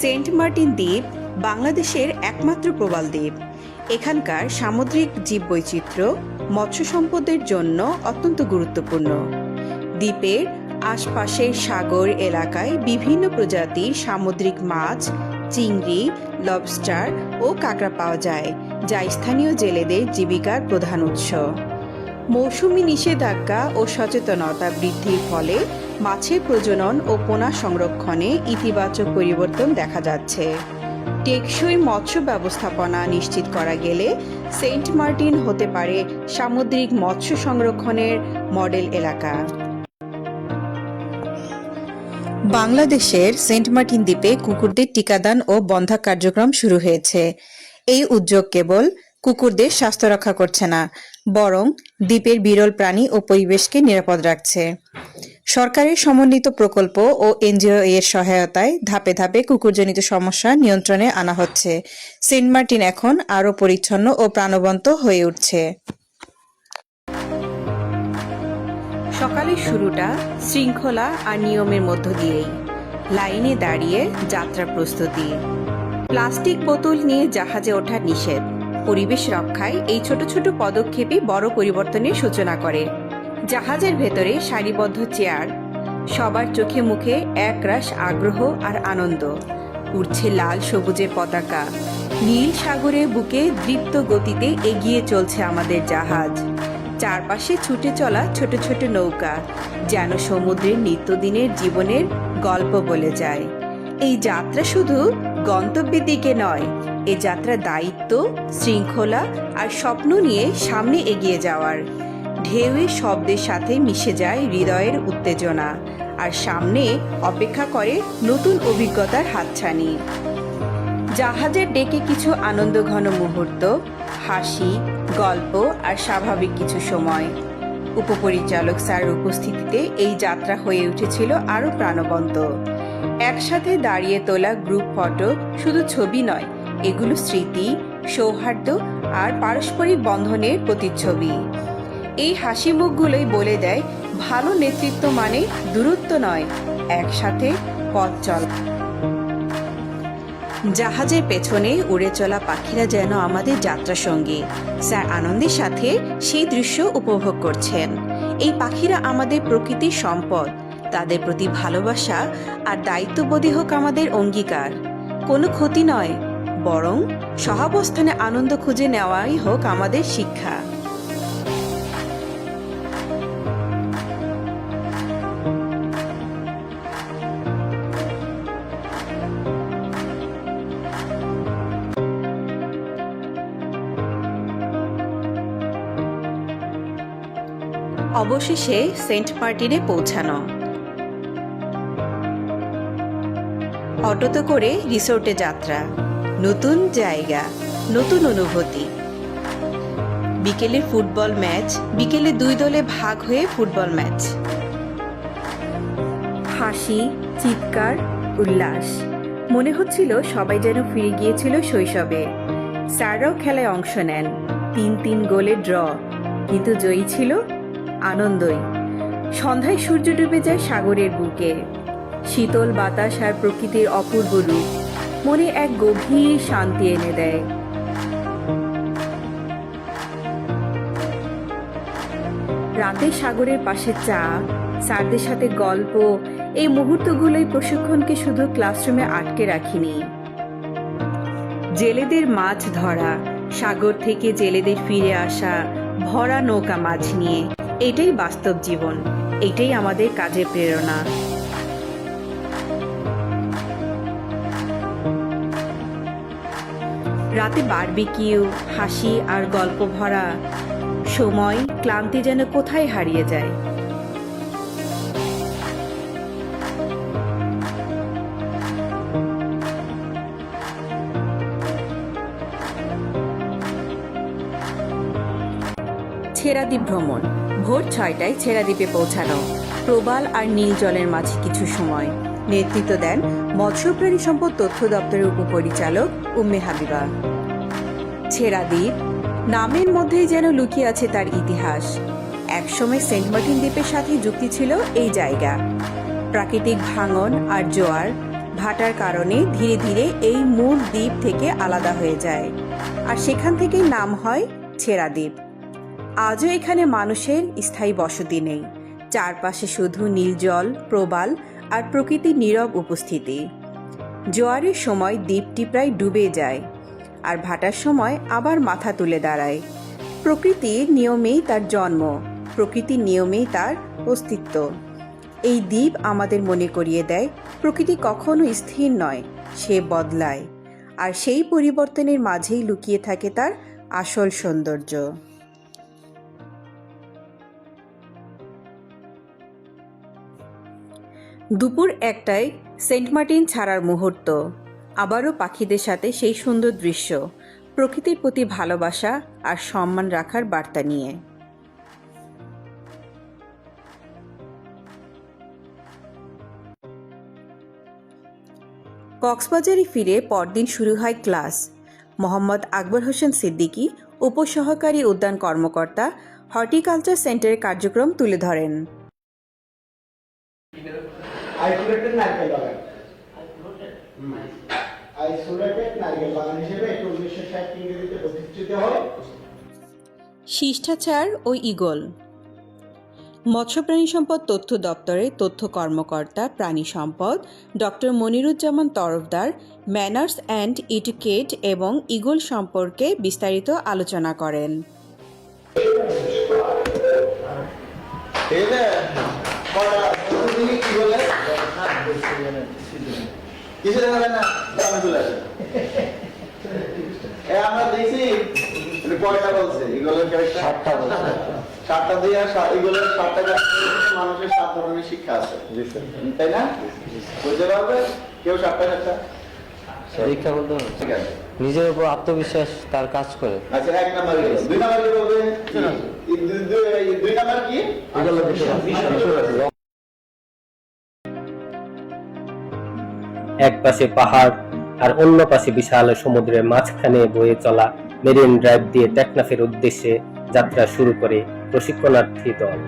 Saint Martin দ্বীপ বাংলাদেশের একমাত্র প্রবাল দ্বীপ। এখানকার সামুদ্রিক জীববৈচিত্র্য মৎস্য সম্পদের জন্য অত্যন্ত গুরুত্বপূর্ণ। দ্বীপের আশপাশের সাগর এলাকায় বিভিন্ন প্রজাতির সামুদ্রিক মাছ, চিংড়ি, লবস্টার ও কাঁকড়া পাওয়া যায়, যা স্থানীয় জেলেদের জীবিকার প্রধান উৎস। মৌসুমি নিষেধাজ্ঞা ও সচেতনতা বৃদ্ধির ফলে মাছের প্রজনন ও পোনা সংরক্ষণে ইতিবাচক পরিবর্তন দেখা যাচ্ছে। টেকসই মৎস্য ব্যবস্থাপনা নিশ্চিত করা গেলে সেন্ট মার্টিন হতে পারে সামুদ্রিক মৎস্য সংরক্ষণের মডেল এলাকা। বাংলাদেশের সেন্ট মার্টিন দ্বীপে কুকুরদের টিকাদান ও বন্ধা কার্যক্রম শুরু হয়েছে। এই উদ্যোগ কেবল কুকুরদের স্বাস্থ্য রক্ষা করছে না, বরং দ্বীপের বিরল প্রাণী ও পরিবেশকে নিরাপদ রাখছে। সরকারের সমন্বিত প্রকল্প ও এনজিও এর সহায়তায় ধাপে ধাপে কুকুরজনিত সমস্যা নিয়ন্ত্রণে আনা হচ্ছে। সেন্ট মার্টিন এখন আরও পরিচ্ছন্ন ও প্রাণবন্ত হয়ে উঠছে। সকালের শুরুটা শৃঙ্খলা আর নিয়মের মধ্য দিয়েই। লাইনে দাঁড়িয়ে যাত্রা প্রস্তুতি। প্লাস্টিক বোতল নিয়ে জাহাজে ওঠা নিষেধ। পরিবেশ রক্ষায় এই ছোট ছোট পদক্ষেপই বড় পরিবর্তনের সূচনা করে। জাহাজের ভেতরে সারিবদ্ধ চেয়ার, সবার চোখে মুখে একরাশ আগ্রহ আর আনন্দ। উড়ছে লাল সবুজের পতাকা। নীল সাগরের বুকে দৃপ্ত গতিতে এগিয়ে চলছে আমাদের জাহাজ। চারপাশে ছুটে চলা ছোট ছোট নৌকা যেন সমুদ্রের নিত্যদিনের জীবনের গল্প বলে যায়। এই যাত্রা শুধু গন্তব্যের দিকে নয়, এ যাত্রা দায়িত্ব, শৃঙ্খলা আর স্বপ্ন নিয়ে সামনে এগিয়ে যাওয়ার। ঢেউয়ের শব্দের সাথে মিশে যায় হৃদয়ের উত্তেজনা, আর সামনে অপেক্ষা করে নতুন অভিজ্ঞতার হাতছানি। জাহাজের ডেকে কিছু আনন্দঘন মুহূর্ত, হাসি, গল্প আর স্বাভাবিক কিছু সময়। উপপরিচালক স্যারের উপস্থিতিতে এই যাত্রা হয়ে উঠেছিল আরও প্রাণবন্ত। একসাথে দাঁড়িয়ে তোলা গ্রুপ ফটো শুধু ছবি নয়, এগুলো স্মৃতি, সৌহার্দ্য আর পারস্পরিক বন্ধনের প্রতিচ্ছবি। এই হাসি মুখগুলোই বলে দেয় ভালো নেতৃত্ব মানে দূরত্ব নয়, একসাথে পথ চলা। জাহাজের পেছনে উড়ে চলা পাখিরা যেন আমাদের যাত্রা সঙ্গী। স্যার আনন্দের সাথে সেই দৃশ্য উপভোগ করছেন। এই পাখিরা আমাদের প্রকৃতির সম্পদ। তাদের প্রতি ভালোবাসা আর দায়িত্ববোধই হোক আমাদের অঙ্গীকার। কোনো ক্ষতি নয়, বরং সহাবস্থানে আনন্দ খুঁজে নেওয়াই হোক আমাদের শিক্ষা। অবশেষে সেন্ট মার্টিনে পৌঁছানো। অটোতে করে রিসোর্টে যাত্রা। নতুন জায়গা, নতুন অনুভূতি। বিকেলে ফুটবল ম্যাচ, বিকেলে দুই দলে ভাগ হয়ে ফুটবল ম্যাচ। হাসি, চিৎকার, উল্লাস। মনে হচ্ছিল সবাই যেন ফিরে গিয়েছিল শৈশবে। স্যাররাও খেলায় অংশ নেন। ৩-৩ গোলে ড্র, কিন্তু জয়ী ছিল আনন্দই। সন্ধ্যায় সূর্য ডুবে যায় সাগরের বুকে। শীতল বাতাস আর প্রকৃতির অপূর্ব রূপ মনে এক গভীর শান্তি এনে দেয়। রাতে সাগরের পাশে চা, স্যারদের সাথে গল্প, এই মুহূর্তগুলোই প্রশিক্ষণকে শুধু ক্লাসরুমে আটকে রাখিনি। জেলেদের মাছ ধরা, সাগর থেকে জেলেদের ফিরে আসা ভরা নৌকা মাছ নিয়ে, এটাই বাস্তব জীবন, এটাই আমাদের কাজের প্রেরণা। রাতে বারবিকিউ, হাসি আর গল্প ভরা সময়, ক্লান্তি যেন কোথায় হারিয়ে যায়। ছেড়াদ্বীপ ভ্রমণ। ভোর 6টায় ছেড়াদ্বীপে পৌঁছানো। প্রবাল আর নীল জলের মাঝে কিছু সময়। নেতৃত্ব দেন মৎস্য প্রাণী সম্পদ তথ্য দপ্তরের উপপরিচালক উম্মে হাবিবা। ছেড়াদ্বীপ নামের মধ্যেই যেন লুকিয়ে আছে তার ইতিহাস। একসময় সেন্ট মার্টিন দ্বীপের সাথে যুক্তি ছিল এই জায়গা। প্রাকৃতিক ভাঙন আর জোয়ার ভাটার কারণে ধীরে ধীরে এই মূল দ্বীপ থেকে আলাদা হয়ে যায়, আর সেখান থেকেই নাম হয় ছেড়া দ্বীপ। আজও এখানে মানুষের স্থায়ী বসতি নেই, চারপাশে শুধু নীল জল, প্রবাল আর প্রকৃতির নীরব উপস্থিতি। জোয়ারের সময় দ্বীপটি প্রায় ডুবে যায়, আর ভাটার সময় আবার মাথা তুলে দাঁড়ায়। প্রকৃতির নিয়মেই তার জন্ম, প্রকৃতির নিয়মেই তার অস্তিত্ব। এই দ্বীপ আমাদের মনে করিয়ে দেয় প্রকৃতি কখনো স্থির নয়, সে বদলায়, আর সেই পরিবর্তনের মাঝেই লুকিয়ে থাকে তার আসল সৌন্দর্য। দুপুর 1টায় সেন্ট মার্টিন ছাড়ার মুহূর্ত, আবারও পাখিদের সাথে সেই সুন্দর দৃশ্য, প্রকৃতির প্রতি ভালোবাসা আর সম্মান রাখার বার্তা নিয়ে। কক্সবাজারে ফিরে পরদিন শুরু হয় ক্লাস। মোহাম্মদ আকবর হোসেন সিদ্দিকী, উপসহকারী উদ্যান কর্মকর্তা, হর্টিকালচার সেন্টারের কার্যক্রম তুলে ধরেন। আইসোলেটেড নারকেল বাগান আইসোলেটেড নারকেল বাগান হিসেবে 1960 ইংরেজিতে প্রতিষ্ঠিত হয়। শিষ্টাচার ও ঈগল। মৎস্য প্রাণী সম্পদ তথ্য দপ্তরের তথ্য কর্মকর্তা প্রাণী সম্পদ doctor Moniruzzaman Tarafdar manners and ইটিকেট এবং ঈগল সম্পর্কে বিস্তারিত আলোচনা করেন। আমরা দেখছি কয়টা বলছে ইগলের সাতটা দিয়ে ইগলের 7টা মানুষের 7 ধরনের শিক্ষা আছে, তাই না? বুঝতে পারবে কেউ 7টা শিক্ষা বলতে হবে, ঠিক আছে, নিজের উপর আত্মবিশ্বাস তার কাজ করে। আচ্ছা 1 নাম্বার গেল, 2 নাম্বার কি বলবে? 2 নাম্বার কি? এক পাশে পাহাড় আর অন্য পাশে বিশাল সমুদ্রের মাঝখানে বয়ে চলা মেরিন ড্রাইভ দিয়ে টেকনাফের উদ্দেশ্যে যাত্রা শুরু করে প্রশিক্ষণার্থী দল।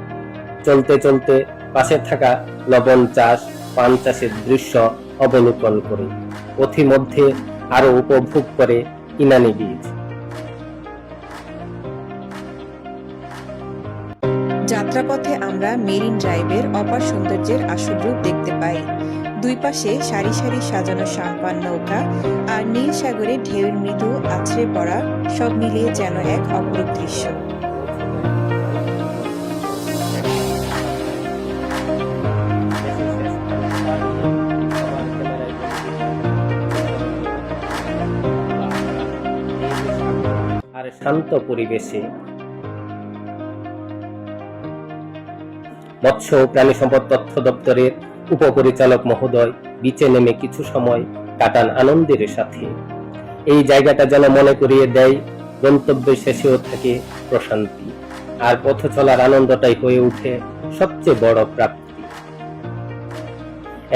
চলতে চলতে পাশে থাকা লবণ চাষ, পান চাষের দৃশ্য অবলোকন করে পথিমধ্যে আরো উপভোগ করে ইনানি বীজ। যাত্রাপথে আমরা মেরিন ড্রাইভের অপার সৌন্দর্যের আসল রূপ দেখতে পাই। দুই পাশে সারি সারি সাজানো সাম্পান নৌকা আর নীল সাগরে ঢেউয়ের মৃদু আছড়ে পড়া, সব মিলিয়ে যেন এক অপরূপ দৃশ্য। আর শান্ত পরিবেশে মৎস্য ও প্রাণী সম্পদ তথ্য দপ্তরের উপপরিচালক মহোদয় বিচে নেমে কিছু সময় কাটান আনন্দের সাথে। এই জায়গাটা যেন মনে করিয়ে দেয় গন্তব্যের শেষেও থাকে প্রশান্তি, আর পথ চলার আনন্দটাই হয়ে ওঠে সবচেয়ে বড় প্রাপ্তি।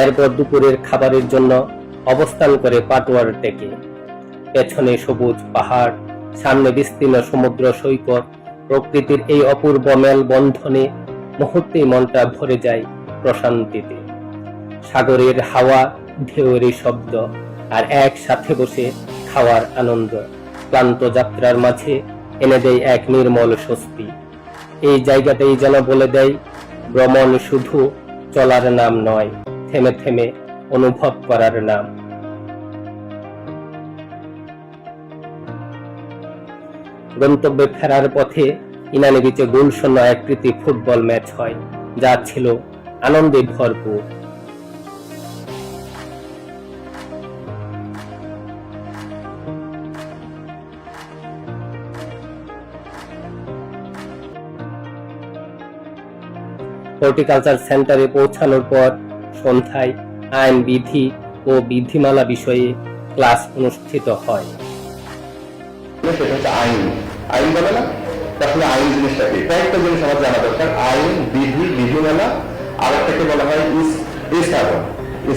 এরপর দুপুরের খাবারের জন্য অবস্থান করে পাটোয়ার টেকে। পেছনে সবুজ পাহাড়, সামনে বিস্তীর্ণ সমুদ্র সৈকত। প্রকৃতির এই অপূর্ব মেলবন্ধনে মুহূর্তেই মনটা ভরে যায় প্রশান্তিতে। সাগরের হাওয়া, ঢেউয়ের শব্দ আর একসাথে বসে খাওয়ার আনন্দ ক্লান্ত যাত্রার মাঝে এনে দেয় এক নির্মল স্বস্তি। এই জায়গাটাই যেন বলে দেয় ভ্রমণ শুধু চলার নাম নয়, থেমে থেমে অনুভব করার নাম। গন্তব্যে ফেরার পথে ইনানি বিচে গোলশূন্য এক প্রীতি ফুটবল ম্যাচ হয়, যা ছিল আনন্দে ভরপুর। হর্টিকালচার সেন্টারে পৌঁছানোর পর সন্ধ্যায় আইন বিধি ও বিধিমালা বিষয়ে ক্লাস অনুষ্ঠিত হয়। সেটা হচ্ছে আইন। আইন বলে না, তাহলে আইন জিনিসটা কি? কয়েকটা জিনিস আমার জানা দরকার। আইন, বিধি, বিধিমালা, আর একটাকে বলা হয়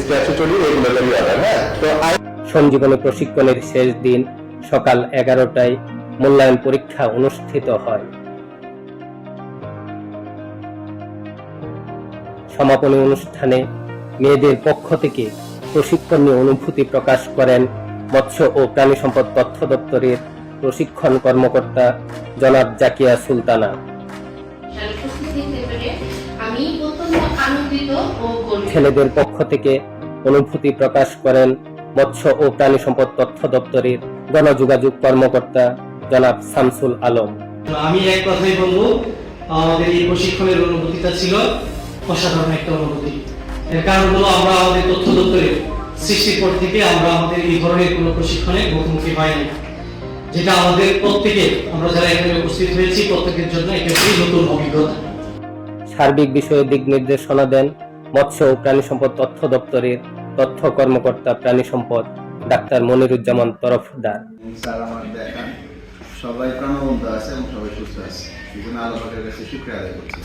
স্ট্যাচুটরি রেগুলেটরি অর্ডার। হ্যাঁ, তো আইন। সঞ্জীবনী প্রশিক্ষণের শেষ দিন সকাল 11টায় মূল্যায়ন পরীক্ষা অনুষ্ঠিত হয়। সমাপনী অনুষ্ঠানে মেয়েদের পক্ষ থেকে প্রশিক্ষণ নিয়ে অনুভূতি প্রকাশ করেন মৎস্য ও প্রাণী সম্পদ তথ্য দপ্তরের প্রশিক্ষণ কর্মকর্তা জনাব জাকিয়া সুলতানা। আমি অত্যন্ত আনন্দিত ও গর্বিত। ছেলেদের পক্ষ থেকে অনুভূতি প্রকাশ করেন মৎস্য ও প্রাণী সম্পদ তথ্য দপ্তরের গণযোগাযোগ কর্মকর্তা জনাব শামসুল আলম। আমি এক কথাই বলবো, আমাদের এই প্রশিক্ষণের অনুভূতিটা ছিল অসাধারণ একটা অনুভূতি। এর কারণ হলো আমরা আমাদের তথ্য দপ্তরে সৃষ্টির পর থেকে আমরা আমাদের এই ধরনের কোনো প্রশিক্ষণে মুখোমুখি হয়নি, যেটা আমাদের প্রত্যেকের, আমরা যারা এখানে উপস্থিত হয়েছি প্রত্যেকের জন্য একটা নতুন অভিজ্ঞতা। সার্বিক বিষয়ে দিক নির্দেশনা দেন মৎস্য ও প্রাণী সম্পদ তথ্য দপ্তরের তথ্য কর্মকর্তা প্রাণী সম্পদ ডাক্তার মনিরুজ্জামান তরফদার। স্যার আমার দেখান সবাই প্রাণবন্ত আছে এবং সবাই সুস্থ আছে, এই জন্য আল্লাহের কাছে শুকরিয়া আদায় করছি।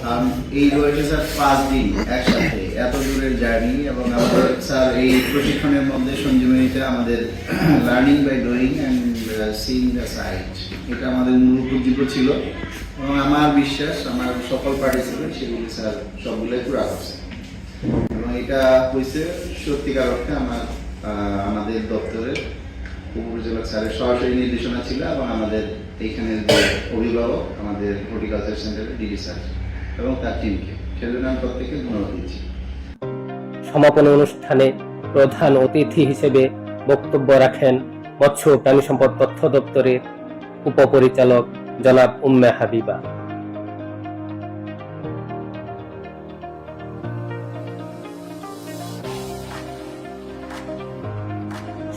কারণ এই রয়েছে স্যার 5 দিন একসাথে এত দূরের জার্নি, এবং আমাদের স্যার এই প্রশিক্ষণের মধ্যে সঞ্জীবনীতে আমাদের learning by doing and seeing the site, এটা আমাদের মূল উপজীব্য ছিল, এবং আমার বিশ্বাস আমার সকল পার্টিসিপেন্ট সেগুলি স্যার সবগুলোই পুরা করছে, এবং এটা হয়েছে সত্যিকার অর্থে আমাদের দপ্তরের উপপরিচালক স্যারের সরাসরি নির্দেশনা ছিল, এবং আমাদের এইখানের যে অভিভাবক আমাদের হর্টিকালচার সেন্টারের ডিডি স্যার এবং তার টিমকে, সেজন্য আমি প্রত্যেককে ধন্যবাদ দিচ্ছি। সমাপনী অনুষ্ঠানে প্রধান অতিথি হিসেবে বক্তব্য রাখেন মৎস্য ও প্রাণী সম্পদ তথ্য দপ্তরের উপপরিচালক জনাব উম্মে হাবিবা।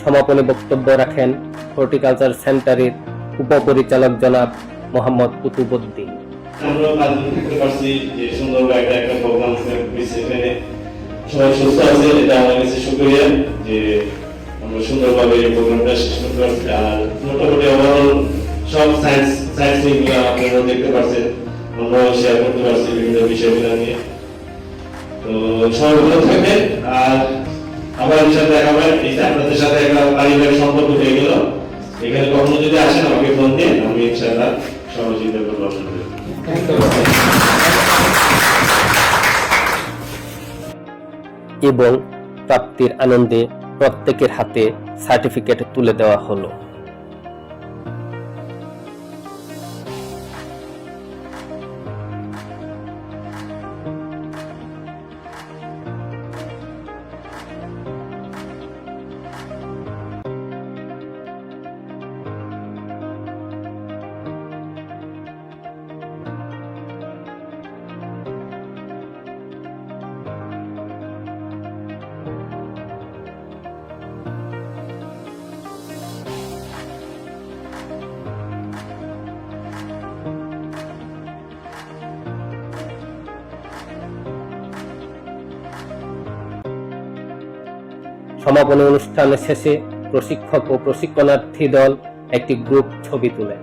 সমাপনী বক্তব্য রাখেন হর্টিকালচার সেন্টারের উপপরিচালক জনাব মোহাম্মদ কুতুবউদ্দিন। আমরা মাধ্যমিক করতে পারছি যে সুন্দর একটা প্রোগ্রাম এখানে সবাই সুস্থ আছে, এটা আমার কাছে শুকরিয়া যে আমরা সুন্দরভাবে এই প্রোগ্রামটা শেষ করতে পারছি। আর মোটামুটি ওভারঅল সব সায়েন্স নিয়ে আপনারা দেখতে পাচ্ছেন, আমরা শেয়ার করতে পারছি বিভিন্ন বিষয়গুলো নিয়ে। তো সবাই ভালো থাকবেন, আর আবার ইনশাআল্লাহ দেখা হবে। এই যে আপনাদের সাথে একটা পারিবারিক সম্পর্ক হয়ে গেল, এখানে কখনো যদি আসেন আমাকে ফোন দিয়ে, আমি ইনশাআল্লাহ সহযোগিতা করবো আপনাদের। এবং প্রাপ্তির আনন্দে প্রত্যেকের হাতে সার্টিফিকেট তুলে দেওয়া হলো। সমাপনী অনুষ্ঠানের শেষে প্রশিক্ষক ও প্রশিক্ষণার্থী দল একটি গ্রুপ ছবি তোলেন।